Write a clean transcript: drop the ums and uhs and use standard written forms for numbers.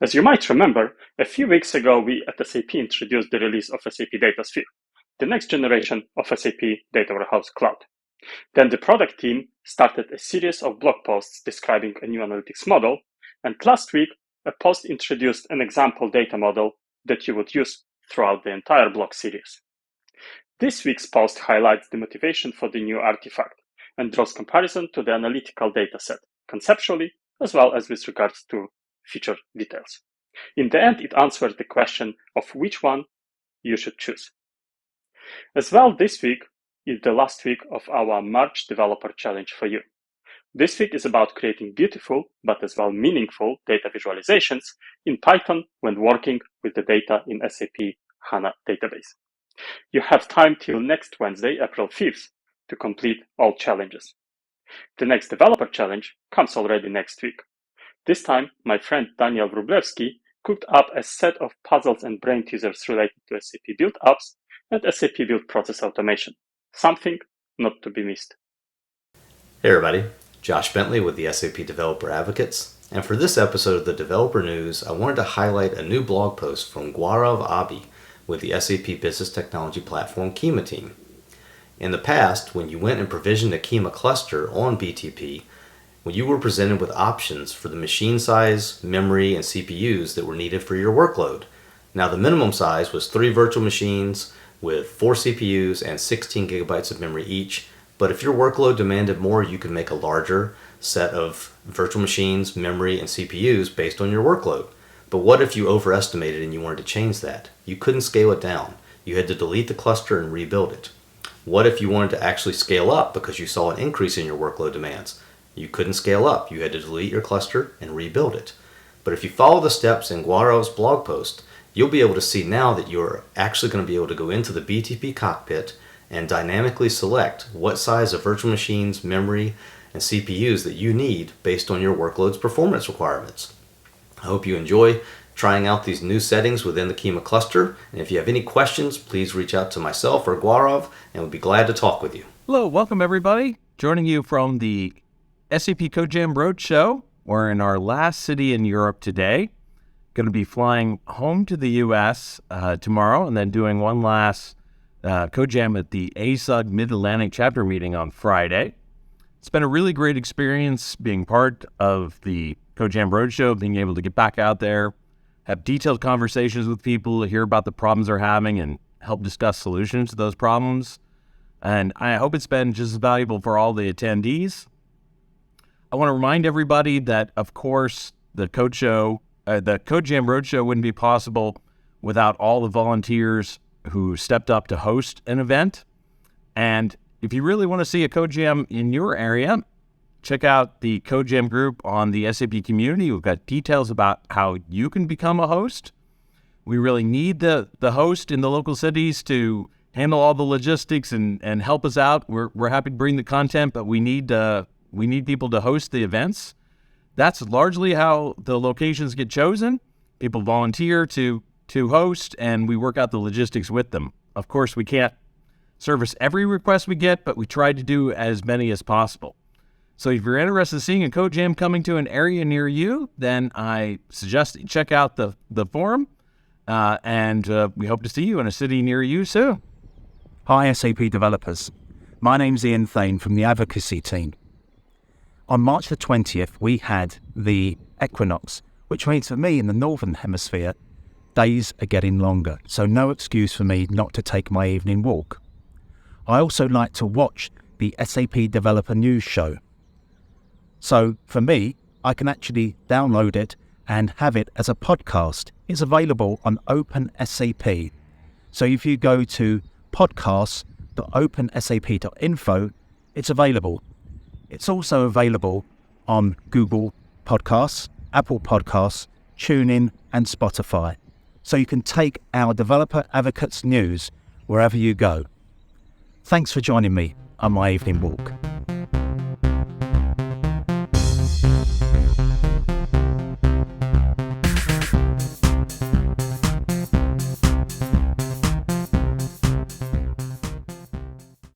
As you might remember, a few weeks ago we at SAP introduced the release of SAP Datasphere, the next generation of SAP Data Warehouse Cloud. Then the product team started a series of blog posts describing a new analytics model, and last week a post introduced an example data model that you would use throughout the entire blog series. This week's post highlights the motivation for the new artifact and draws comparison to the analytical dataset, conceptually as well as with regards to feature details. In the end, it answers the question of which one you should choose. As well, this week is the last week of our March Developer Challenge for you. This week is about creating beautiful, but as well meaningful data visualizations in Python when working with the data in SAP HANA database. You have time till next Wednesday, April 5th, to complete all challenges. The next Developer Challenge comes already next week. This time, my friend Daniel Wróblewski cooked up a set of puzzles and brain teasers related to SAP Build Apps and SAP Build Process Automation. Something not to be missed. Hey everybody, Josh Bentley with the SAP Developer Advocates. And for this episode of the Developer News, I wanted to highlight a new blog post from Gaurav Abi with the SAP Business Technology Platform Kyma team. In the past, when you went and provisioned a Kyma cluster on BTP, when you were presented with options for the machine size, memory, and CPUs that were needed for your workload. Now the minimum size was 3 virtual machines with 4 CPUs and 16 gigabytes of memory each, but if your workload demanded more, you could make a larger set of virtual machines, memory, and CPUs based on your workload. But what if you overestimated and you wanted to change that? You couldn't scale it down. You had to delete the cluster and rebuild it. What if you wanted to actually scale up because you saw an increase in your workload demands? You couldn't scale up. You had to delete your cluster and rebuild it. But if you follow the steps in Gaurav's blog post, you'll be able to see now that you're actually going to be able to go into the BTP cockpit and dynamically select what size of virtual machines, memory, and CPUs that you need based on your workload's performance requirements. I hope you enjoy trying out these new settings within the Kyma cluster. And if you have any questions, please reach out to myself or Gaurav, and we'll be glad to talk with you. Hello, welcome everybody. Joining you from the SAP CodeJam Roadshow. We're in our last city in Europe today. Going to be flying home to the US tomorrow and then doing one last CodeJam at the ASUG Mid-Atlantic chapter meeting on Friday. It's been a really great experience being part of the CodeJam Roadshow, being able to get back out there, have detailed conversations with people, hear about the problems they're having, and help discuss solutions to those problems. And I hope it's been just as valuable for all the attendees. I want to remind everybody that, of course, the CodeJam Roadshow wouldn't be possible without all the volunteers who stepped up to host an event. And if you really want to see a CodeJam in your area, check out the CodeJam group on the SAP community. We've got details about how you can become a host. We really need the host in the local cities to handle all the logistics and help us out. We're happy to bring the content, but we need people to host the events. That's largely how the locations get chosen. People volunteer to host, and we work out the logistics with them. Of course, we can't service every request we get, but we try to do as many as possible. So if you're interested in seeing a CodeJam coming to an area near you, then I suggest that you check out the forum, and we hope to see you in a city near you soon. Hi, SAP developers. My name's Ian Thane from the advocacy team. On March the 20th, we had the equinox, which means for me in the Northern Hemisphere, days are getting longer, so no excuse for me not to take my evening walk. I also like to watch the SAP Developer News show. So for me, I can actually download it and have it as a podcast. It's available on OpenSAP. So if you go to podcasts.opensap.info, it's available. It's also available on Google Podcasts, Apple Podcasts, TuneIn, and Spotify. So you can take our Developer Advocates news wherever you go. Thanks for joining me on my evening walk.